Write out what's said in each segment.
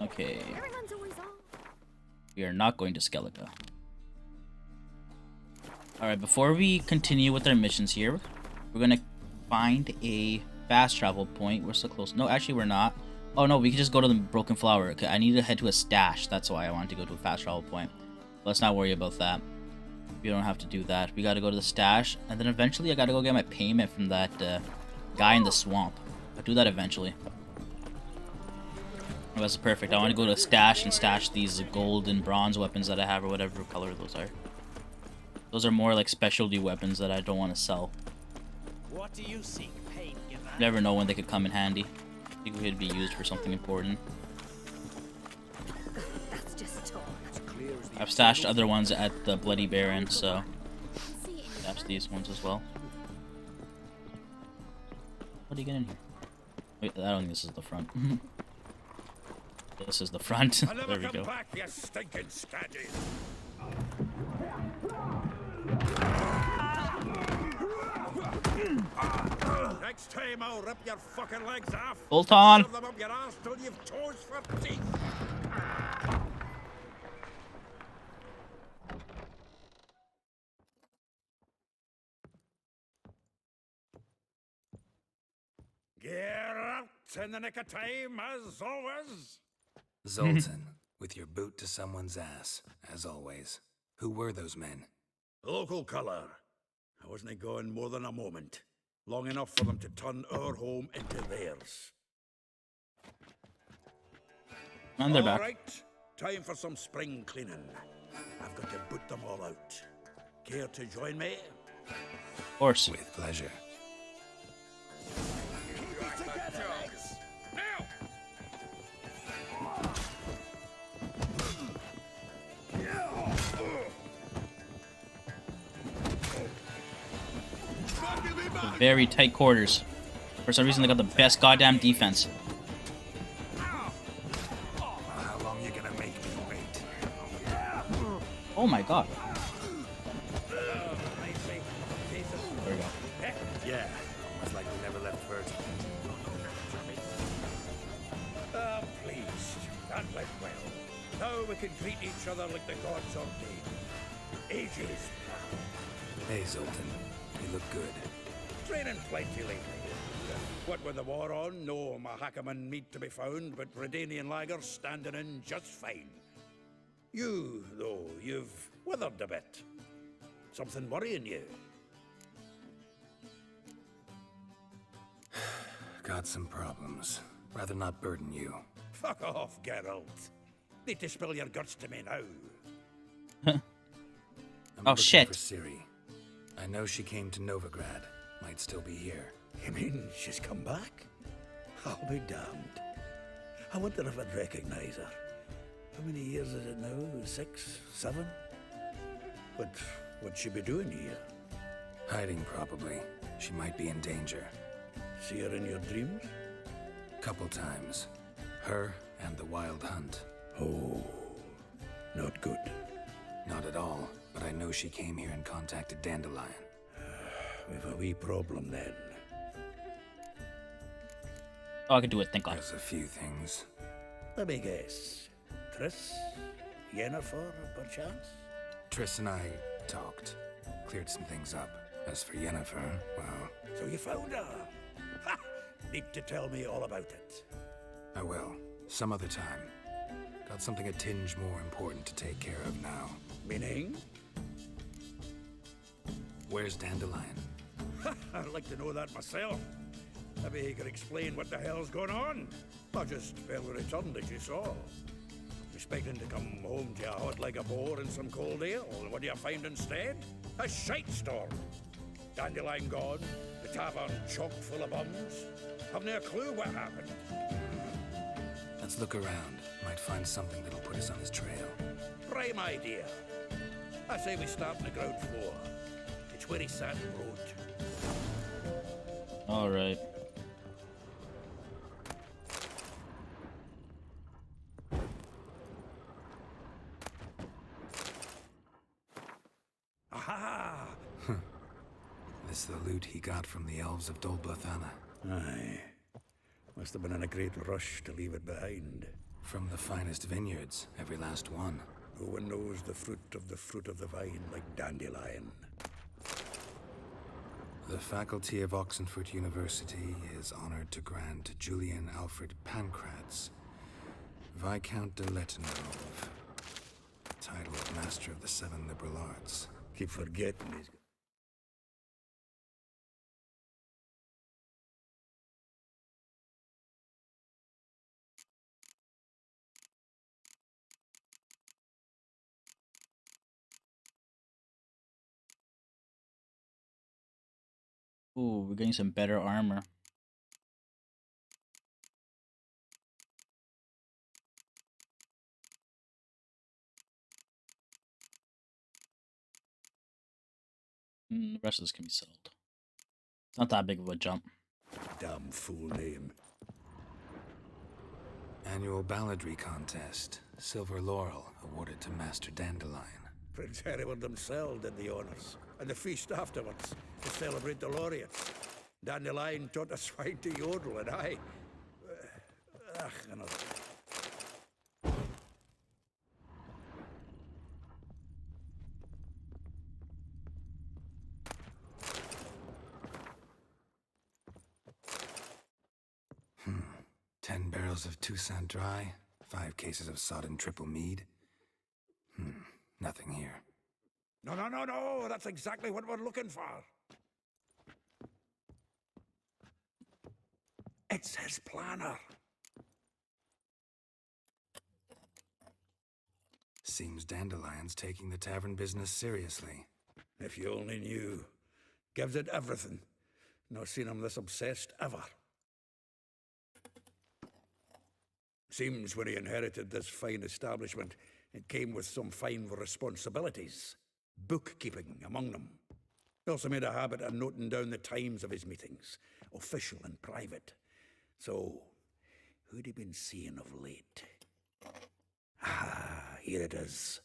Okay. We are not going to Skellige. Alright, before we continue with our missions here, we're gonna find a fast travel point. We're so close. No, actually we're not. Oh no, we can just go to the Broken Flower. Okay, I need to head to a stash. That's why I wanted to go to a fast travel point. Let's not worry about that. We don't have to do that. We gotta go to the stash, and then eventually I gotta go get my payment from that guy in the swamp. I'll do that eventually. Oh, that's perfect. I want to go to a stash and stash these gold and bronze weapons that I have, or whatever color those are. Those are more like specialty weapons that I don't want to sell. What do you seek, pain giver? Never know when they could come in handy. I think could be used for something important. That's just talk. I've stashed other ones at the Bloody Baron, so stash these ones as well. What do you get in here? Wait, I don't think this is the front. This is the front. There we go. Back, you stinking scadgy. Next time I'll rip your fucking legs off. Zoltan! Shove them up your ass till you've toes for teeth. Get out in the nick of time, as always. Zoltan, with your boot to someone's ass, as always. Who were those men? Local colour. I wasn't going more than a moment. Long enough for them to turn our home into theirs. And they're back. All right, time for some spring cleaning. I've got to boot them all out. Care to join me? Of course. With pleasure. Now! Very tight quarters. For some reason, they got the best goddamn defense. How long you gonna make me wait? Oh my god. There we go. Yeah, almost like we never left Virgin. Please. That went well. Now we can treat each other like the gods ordained. Ages. Hey, Zoltan, you look good. Training plenty lately. What with the war on, no Mahakaman meat to be found, but Redanian lagers standing in just fine. You, though, you've withered a bit. Something worrying you? Got some problems. Rather not burden you. Fuck off, Geralt. Need to spill your guts to me now. I'm Oh, looking shit. for Ciri. I know she came to Novigrad. Might still be here. You mean she's come back? I'll be damned. I wonder if I'd recognize her. How many years is it now? 6, 7? But what'd she be doing here? Hiding, probably. She might be in danger. See her in your dreams? Couple times. Her and the Wild Hunt. Oh, not good. Not at all, but I know she came here and contacted Dandelion. We've a wee problem then. Oh, I can do it, thank God. There's a few things. Let me guess. Triss? Yennefer, perchance? Triss and I talked. Cleared some things up. As for Yennefer, well, So you found her? Ha! Need to tell me all about it. I will. Some other time. Got something a tinge more important to take care of now. Meaning? Where's Dandelion? I'd like to know that myself. Maybe he could explain what the hell's going on. I just barely returned, as you saw. Expecting to come home to you hot like a boar and some cold ale. What do you find instead? A shite storm. Dandelion gone, the tavern chock full of bums. Haven't a clue what happened. Let's look around. Might find something that'll put us on his trail. Prime idea. I say we start on the ground floor. It's where he sat and wrote. Alright. Aha! This the loot he got from the elves of Dol Blathanna. Aye. Must have been in a great rush to leave it behind. From the finest vineyards, every last one. Who one knows the fruit of the vine like dandelion? The faculty of Oxenford University is honored to grant Julian Alfred Pancratz, Viscount de Lettenrove, title of Master of the Seven Liberal Arts. Keep forgetting these. Ooh, we're getting some better armor. The rest of this can be sold. Not that big of a jump. Damn fool name. Annual balladry contest. Silver Laurel awarded to Master Dandelion. Prince Hereward himself did the honors, and the feast afterwards to celebrate the laureates. Dandelion taught a swine to yodel, and I... another. Hmm. 10 barrels of Toussaint Dry, 5 cases of sodden triple mead. Nothing here. No, that's exactly what we're looking for. It's his planner. Seems Dandelion's taking the tavern business seriously. If you only knew. Gives it everything. Not seen him this obsessed ever. Seems when he inherited this fine establishment, it came with some fine responsibilities. Bookkeeping among them. He also made a habit of noting down the times of his meetings, official and private. So, who'd he been seeing of late? Ah, here it is.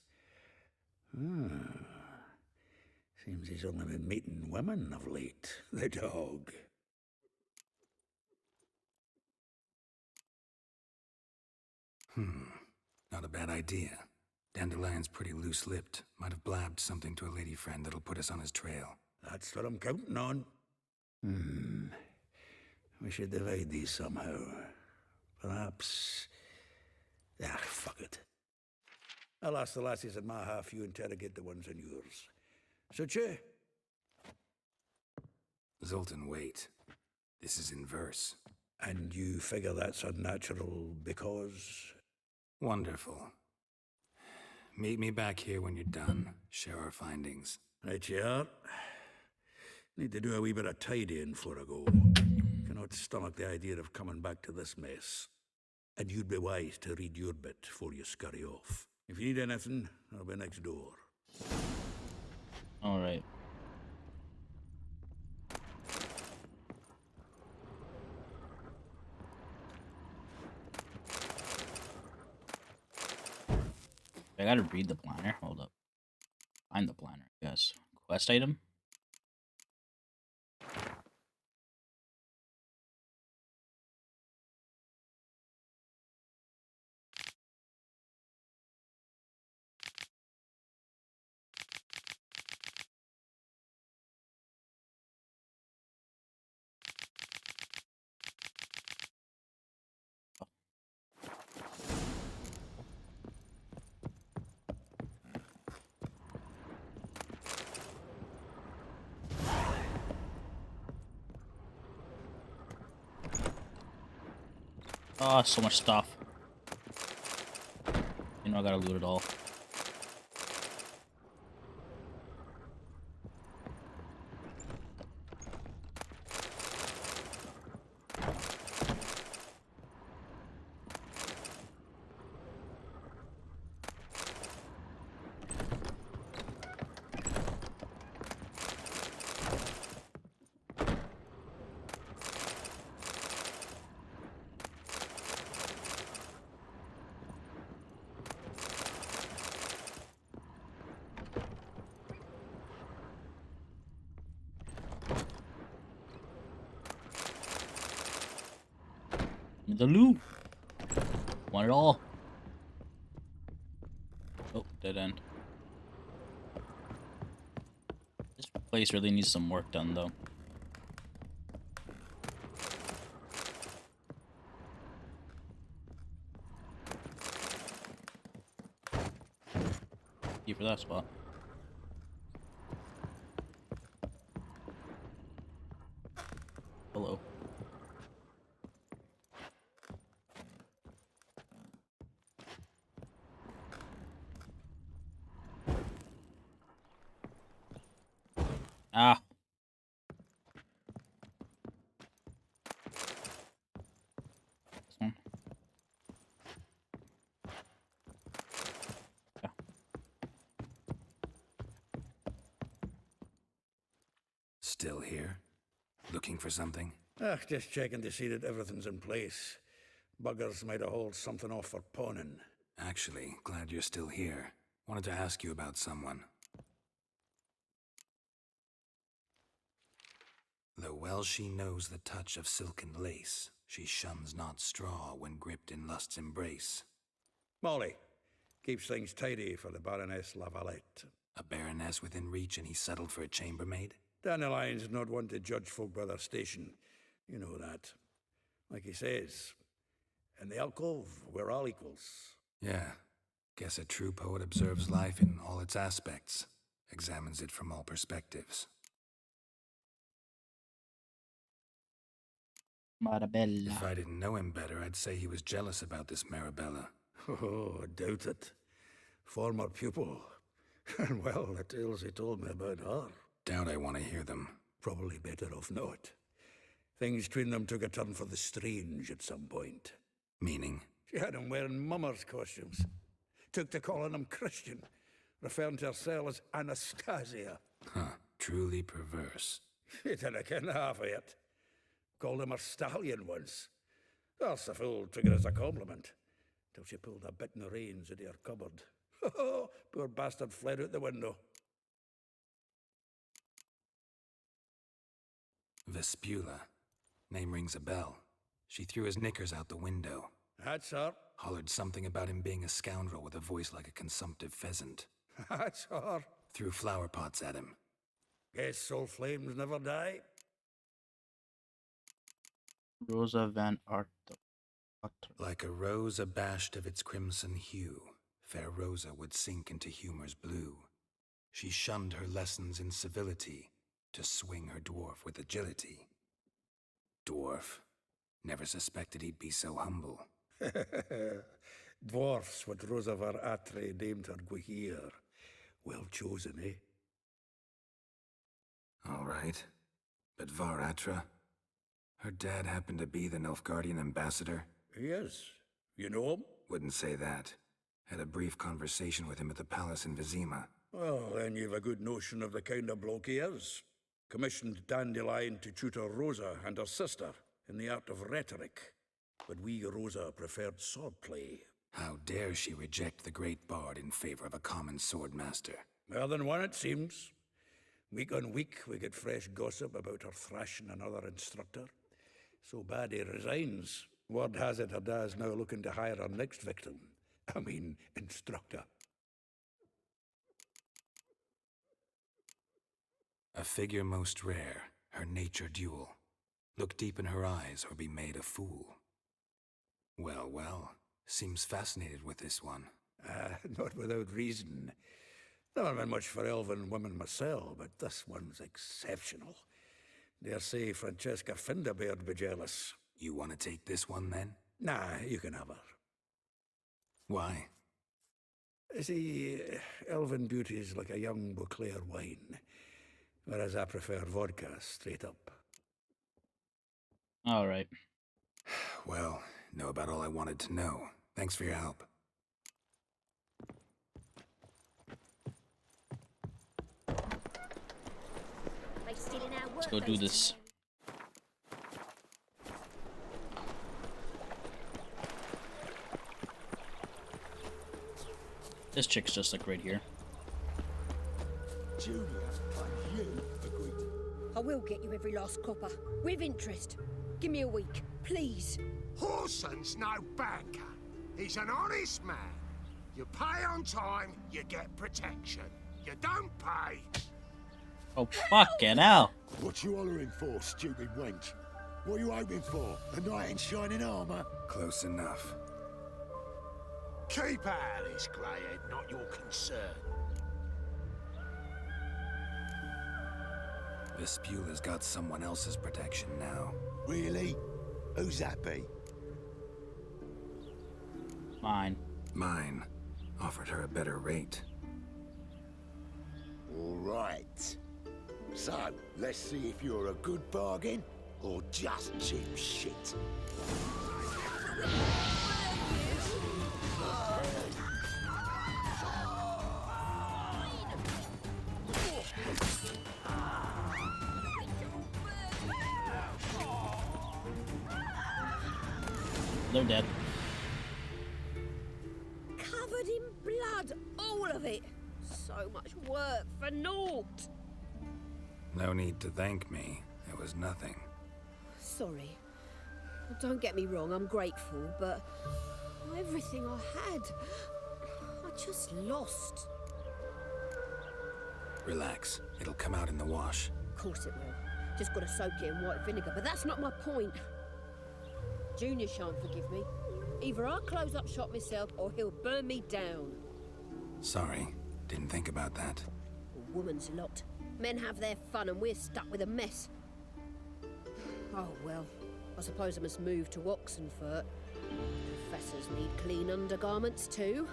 Seems he's only been meeting women of late, the dog. Not a bad idea. Dandelion's pretty loose-lipped. Might have blabbed something to a lady friend that'll put us on his trail. That's what I'm counting on. We should divide these somehow. Perhaps... fuck it. I'll ask the lassies in my half, you interrogate the ones in yours. Suit you? Zoltan, wait. This is in verse. And you figure that's unnatural because... Wonderful. Meet me back here when you're done. Share our findings. Right you are. Need to do a wee bit of tidying before I go. Cannot stomach the idea of coming back to this mess. And you'd be wise to read your bit before you scurry off. If you need anything, I'll be next door. Alright. I gotta read the planner. Hold up. Find the planner, I guess. Quest item? Oh, so much stuff. You know I gotta loot it all. The loot. Want it all. Oh, dead end. This place really needs some work done, though. Key for that spot. Hello. Ah. This one. Yeah. Still here? Looking for something? Just checking to see that everything's in place. Buggers might have hauled something off for pawning. Actually, glad you're still here. Wanted to ask you about someone. Though well she knows the touch of silken lace, she shuns not straw when gripped in lust's embrace. Molly. Keeps things tidy for the Baroness Lavalette. A baroness within reach and he settled for a chambermaid? Dandelion's not one to judge folk by their station. You know that. Like he says, in the alcove, we're all equals. Yeah. Guess a true poet observes life in all its aspects, examines it from all perspectives. Marabella. If I didn't know him better, I'd say he was jealous about this Marabella. Oh, doubt it. Former pupil. And well, the tales he told me about her. Doubt I want to hear them. Probably better off not. Things between them took a turn for the strange at some point. Meaning? She had him wearing mummers' costumes. Took to calling him Christian, referring to herself as Anastasia. Huh. Truly perverse. He didn't ken half of it. Called him a stallion once. That's the fool took it as a compliment. Till she pulled a bit in the reins into her cupboard. Oh, poor bastard fled out the window. Vespula. Name rings a bell. She threw his knickers out the window. That's her. Hollered something about him being a scoundrel with a voice like a consumptive pheasant. That's her. Threw flower pots at him. Guess soul flames never die. Rosa Van Art. Like a rose abashed of its crimson hue, fair Rosa would sink into humor's blue. She shunned her lessons in civility, to swing her dwarf with agility. Dwarf. Never suspected he'd be so humble. Dwarfs what Rosa Var Atre named her Guihir. Well chosen, eh? All right. But Var Atra? Her dad happened to be the Nilfgaardian ambassador? He is. You know him? Wouldn't say that. Had a brief conversation with him at the palace in Vizima. Well, then you've a good notion of the kind of bloke he is. Commissioned Dandelion to tutor Rosa and her sister in the art of rhetoric. But we Rosa preferred swordplay. How dare she reject the great bard in favor of a common swordmaster? More than one, it seems. Week on week, we get fresh gossip about her thrashing another instructor. So bad he resigns. Word has it her dad's now looking to hire her next victim. I mean, instructor. A figure most rare, her nature dual. Look deep in her eyes or be made a fool. Well, well, seems fascinated with this one. Not without reason. Never been much for elven women myself, but this one's exceptional. Dare say Francesca Finderbeard be jealous. You want to take this one, then? Nah, you can have her. Why? See, elven beauty's like a young Beauclair wine, whereas I prefer vodka straight up. All right. Well, know about all I wanted to know. Thanks for your help. Let's go do this. This chick's just like right here. Julia, are you agree? I will get you every last copper, with interest. Give me a week, please. Horson's no banker. He's an honest man. You pay on time, you get protection. You don't pay. Oh, fucking hell. What you hollering for, stupid wench? What you hoping for? A knight in shining armour? Close enough. Keep out of this, greyhead, not your concern. Vespula's got someone else's protection now. Really? Who's that be? Mine. Mine. Offered her a better rate. All right. So, let's see if you're a good bargain or just cheap shit. They're dead. Covered in blood, all of it. So much work for naught. No need to thank me. It was nothing. Sorry. Don't get me wrong, I'm grateful, but everything I had, I just lost. Relax. It'll come out in the wash. Of course it will. Just gotta soak it in white vinegar, but that's not my point. Junior shan't forgive me. Either I'll close up shop myself or he'll burn me down. Sorry. Didn't think about that. A woman's lot. Men have their fun and we're stuck with a mess. Oh well, I suppose I must move to Oxenfurt. Professors need clean undergarments too.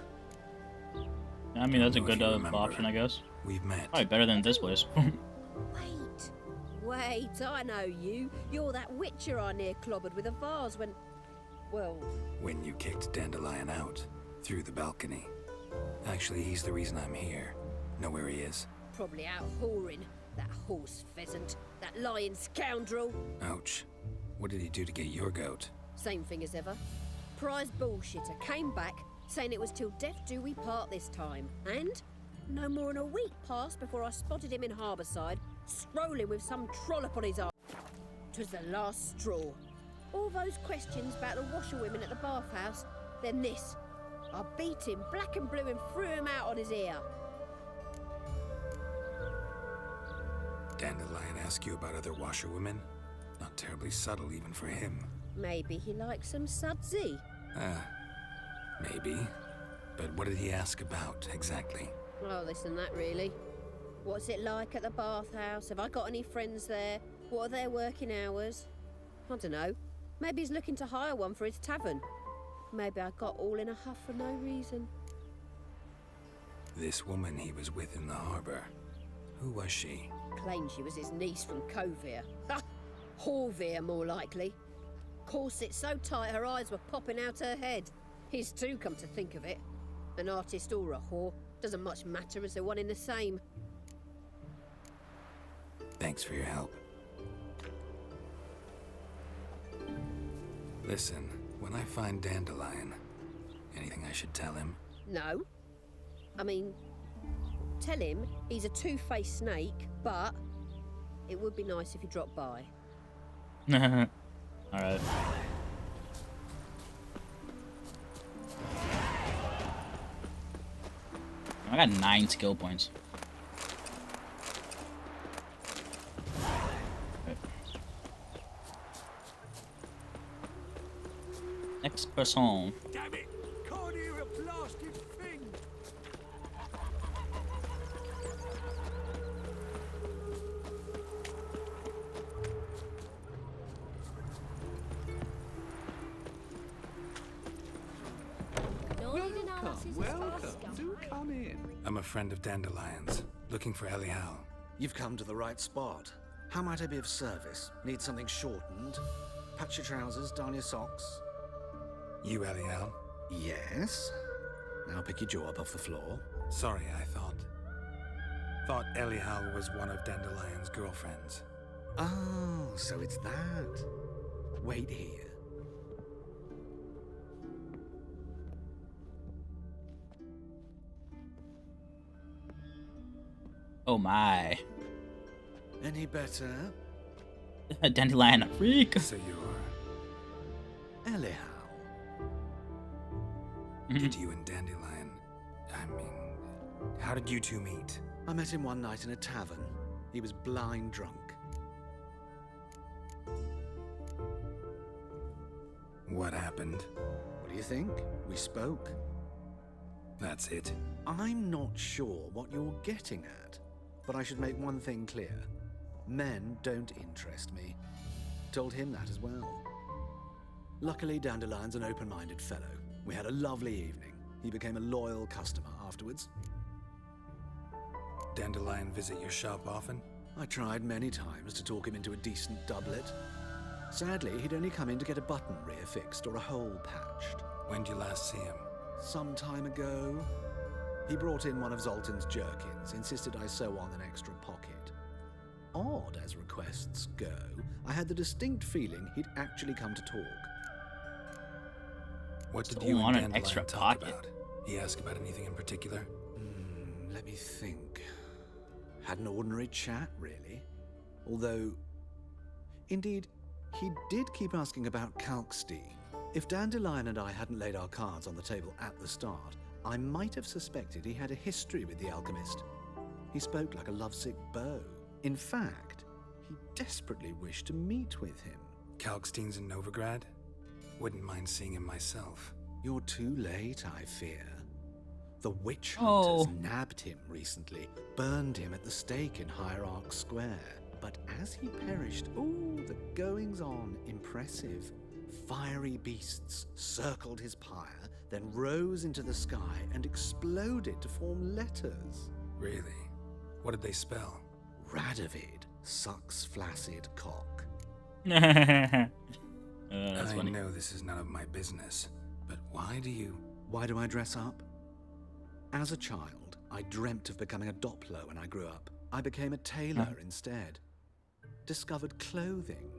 I mean, that's a If good you remember, option, I guess. We've met. Probably better than this place. Wait, I know you. You're that witcher I near clobbered with a vase when... Well... When you kicked Dandelion out. Through the balcony. Actually, he's the reason I'm here. Know where he is? Probably out whoring. That horse pheasant. That lying scoundrel. Ouch. What did he do to get your goat? Same thing as ever. Prize bullshitter came back, saying it was till death do we part this time. And no more than a week passed before I spotted him in Harbourside, strolling with some trollop on his arm. 'Twas the last straw. All those questions about the washerwomen at the bathhouse, then this. I beat him black and blue and threw him out on his ear. Dandelion ask you about other washerwomen? Not terribly subtle even for him. Maybe he likes some sudsy. Maybe. But what did he ask about, exactly? Oh, this and that, really. What's it like at the bathhouse? Have I got any friends there? What are their working hours? I don't know. Maybe he's looking to hire one for his tavern. Maybe I got all in a huff for no reason. This woman he was with in the harbor. Who was she? Claimed she was his niece from Kovir. Ha! Horvir, more likely. Corset so tight her eyes were popping out her head. His too, come to think of it. An artist or a whore. Doesn't much matter as they're one in the same. Thanks for your help. Listen, when I find Dandelion, anything I should tell him? No. I mean, tell him he's a two-faced snake, but it would be nice if he dropped by. Alright. I got 9 skill points. Okay. Next person. Damn it! Can't hear a blasted thing! Welcome. Do come in. I'm a friend of Dandelion's, looking for Elial. You've come to the right spot. How might I be of service? Need something shortened? Patch your trousers, darn your socks? You, Elial? Yes. Now pick your jaw up off the floor. Sorry, I thought Elial was one of Dandelion's girlfriends. Oh, so it's that. Wait here. Oh my. Any better? Dandelion a freak. So you're... Elial. Did you and Dandelion How did you two meet? I met him one night in a tavern. He was blind drunk. What happened? What do you think? We spoke. That's it. I'm not sure what you're getting at, but I should make one thing clear. Men don't interest me. Told him that as well. Luckily, Dandelion's an open-minded fellow. We had a lovely evening. He became a loyal customer afterwards. Dandelion visit your shop often? I tried many times to talk him into a decent doublet. Sadly, he'd only come in to get a button rear fixed or a hole patched. When did you last see him? Some time ago. He brought in one of Zoltan's jerkins, insisted I sew on an extra pocket. Odd as requests go, I had the distinct feeling he'd actually come to talk. What did So you on and an Dandelion extra talk pocket? about? He asked about anything in particular? Let me think. Had an ordinary chat, really. Although, indeed, he did keep asking about Kalkstein. If Dandelion and I hadn't laid our cards on the table at the start, I might have suspected he had a history with the alchemist. He spoke like a lovesick beau. In fact, he desperately wished to meet with him. Kalkstein's in Novigrad? Wouldn't mind seeing him myself. You're too late, I fear. The witch hunters nabbed him recently, burned him at the stake in Hierarch Square. But as he perished, the goings-on impressive. Fiery beasts circled his pyre, then rose into the sky and exploded to form letters. Really? What did they spell? Radovid sucks flaccid cock. That's I funny. know this is none of my business, but why do I dress up? As a child, I dreamt of becoming a Doppler when I grew up. I became a tailor instead. Discovered clothing.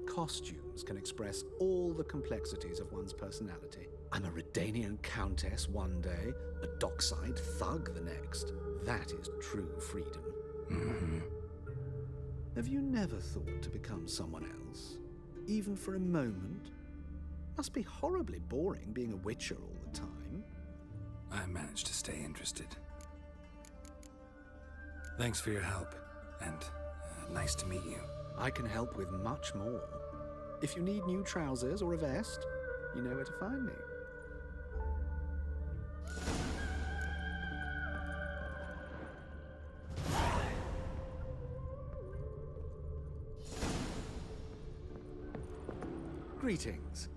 Costumes can express all the complexities of one's personality. I'm a Redanian countess one day, a dockside thug the next. That is true freedom. Mm-hmm. Have you never thought to become someone else? Even for a moment? Must be horribly boring being a witcher all the time. I managed to stay interested. Thanks for your help, and nice to meet you. I can help with much more. If you need new trousers or a vest, you know where to find me. Greetings.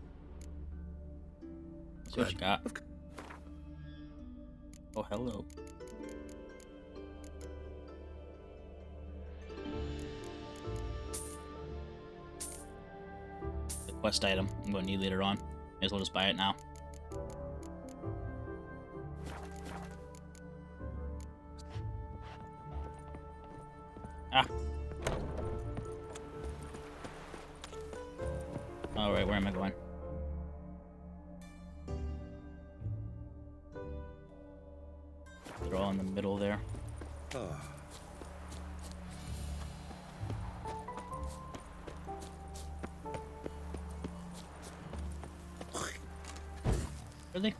See what you got. Oh, hello. The quest item I'm going to need later on. May as well just buy it now. Ah. Alright, where am I going? They're all in the middle there. Are they?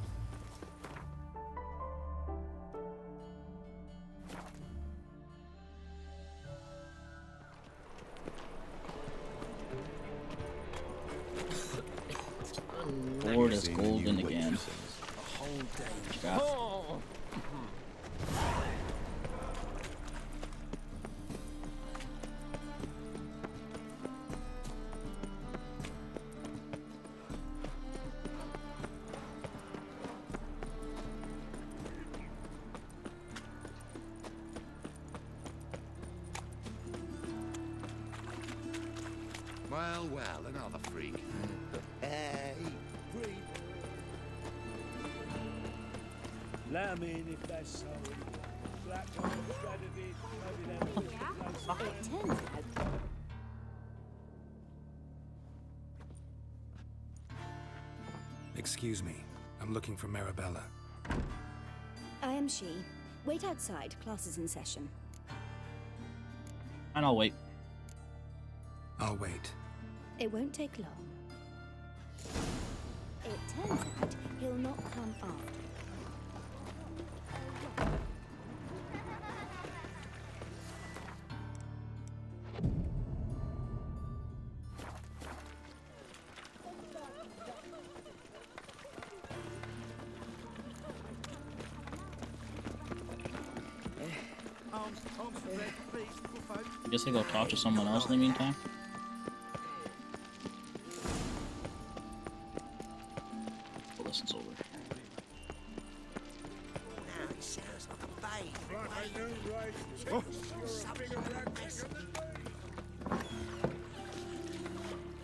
Board is golden again. What you got? Well, another freak. Hey, freak. Let me in if that's so. Black Ops strategy, maybe they'll It turns out. Excuse me. I'm looking for Marabella. I am she. Wait outside. Class is in session. And I'll wait. I'll wait. It won't take long. It turns out he'll not come after. I guess I go talk to someone else in the meantime. The lesson's over. Now it sounds like a babe.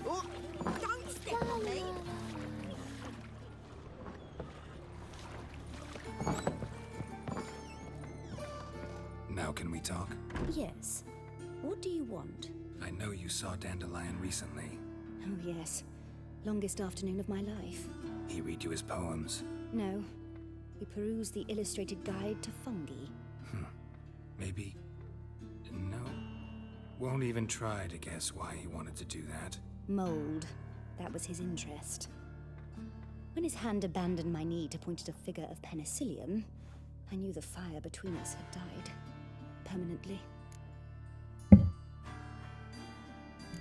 Oh, don't step on me! Now can we talk? Yes. What do you want? I know you saw Dandelion recently. Oh, yes. Longest afternoon of my life. He read you his poems. No. We perused the illustrated guide to fungi. Maybe... No. Won't even try to guess why he wanted to do that. Mold. That was his interest. When his hand abandoned my knee to point at a figure of penicillium, I knew the fire between us had died. Permanently.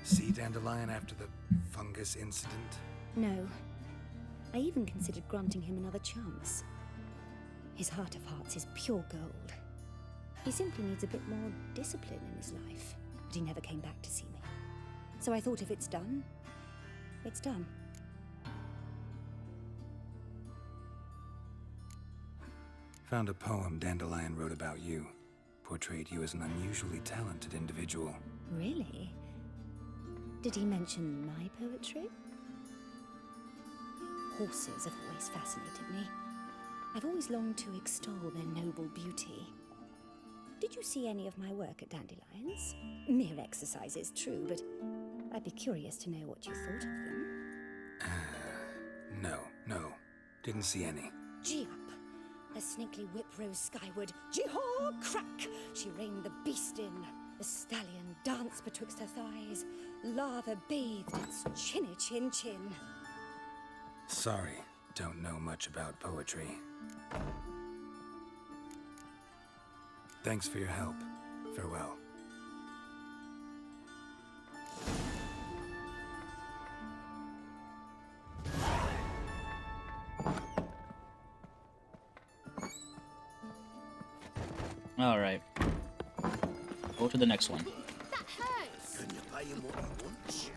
See Dandelion after the fungus incident? No. I even considered granting him another chance. His heart of hearts is pure gold. He simply needs a bit more discipline in his life. But he never came back to see me. So I thought if it's done, it's done. Found a poem Dandelion wrote about you. Portrayed you as an unusually talented individual. Really? Did he mention my poetry? Horses have always fascinated me. I've always longed to extol their noble beauty. Did you see any of my work at Dandelion's? Mere exercises, true, but I'd be curious to know what you thought of them. No. Didn't see any. Gee up! A snakely whip rose skyward. Jee-haw! Crack! She reined the beast in. The stallion danced betwixt her thighs. Lava bathed its chinny chin. Sorry, don't know much about poetry. Thanks for your help. Farewell. Alright. Go to the next one. That hurts! Can you pay him what he wants?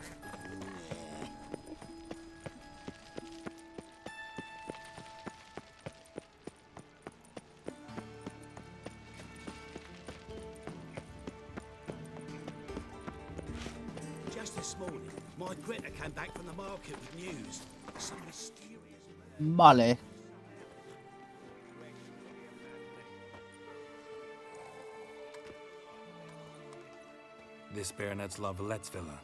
Just this morning, my Greta came back from the market with news. Some mysterious... Male. This Baronet's Lavallette's villa.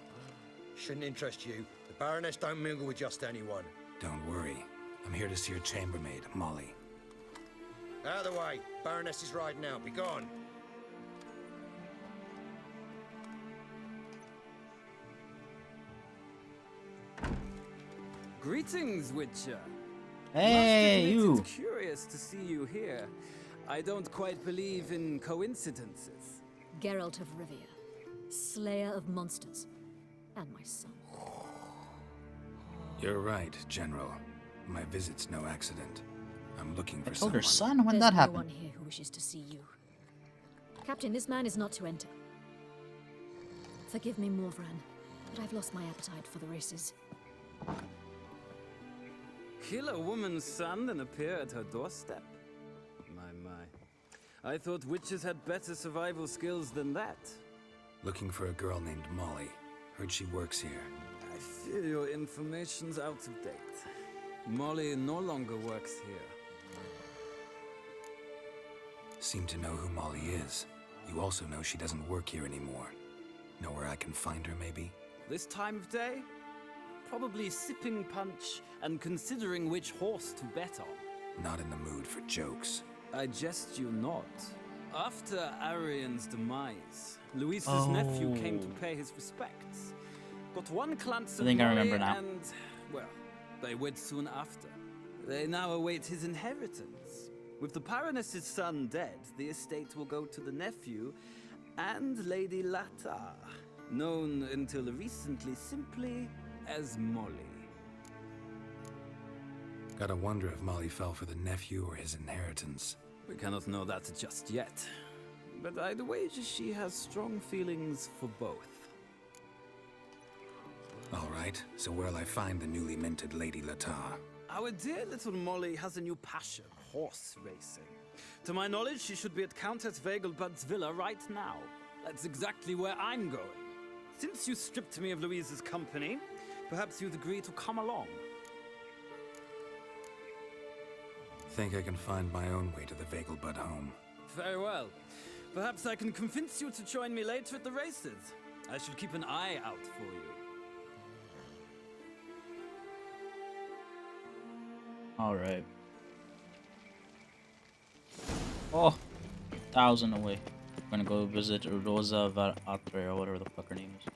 Shouldn't interest you. The Baroness don't mingle with just anyone. Don't worry. I'm here to see your chambermaid, Molly. Out of the way. Baroness is riding out. Be gone. Greetings, Witcher. Hey, Must admit you. It's curious to see you here. I don't quite believe in coincidences. Geralt of Rivia, slayer of monsters, and my son. You're right, General. My visit's no accident. I'm looking for I told someone. her son when There's that no happened. one here who wishes to see you. Captain, this man is not to enter. Forgive me, Morvran, but I've lost my appetite for the races. Kill a woman's son and appear at her doorstep? My. I thought witches had better survival skills than that. Looking for a girl named Molly. Heard she works here. I fear your information's out of date. Molly no longer works here. Seem to know who Molly is. You also know she doesn't work here anymore. Know where I can find her, maybe? This time of day? Probably sipping punch and considering which horse to bet on. Not in the mood for jokes. I jest you not. After Arian's demise, Luis's nephew came to pay his respects. Got one glance at I think I remember Molly now. and, well, they wed soon after. They now await his inheritance. With the Baroness's son dead, the estate will go to the nephew and Lady Lata, known until recently simply as Molly. Gotta wonder if Molly fell for the nephew or his inheritance. We cannot know that just yet. but I'd wager she has strong feelings for both. All right, so where'll I find the newly minted Lady Latar? Our dear little Molly has a new passion, horse racing. To my knowledge, she should be at Countess Vegelbud's villa right now. That's exactly where I'm going. Since you stripped me of Louise's company, perhaps you'd agree to come along. Think I can find my own way to the Vegelbud home. Very well. Perhaps I can convince you to join me later at the races. I shall keep an eye out for you. Alright. Oh, 1,000 away. We're gonna go visit Rosa Atre or whatever the fuck her name is.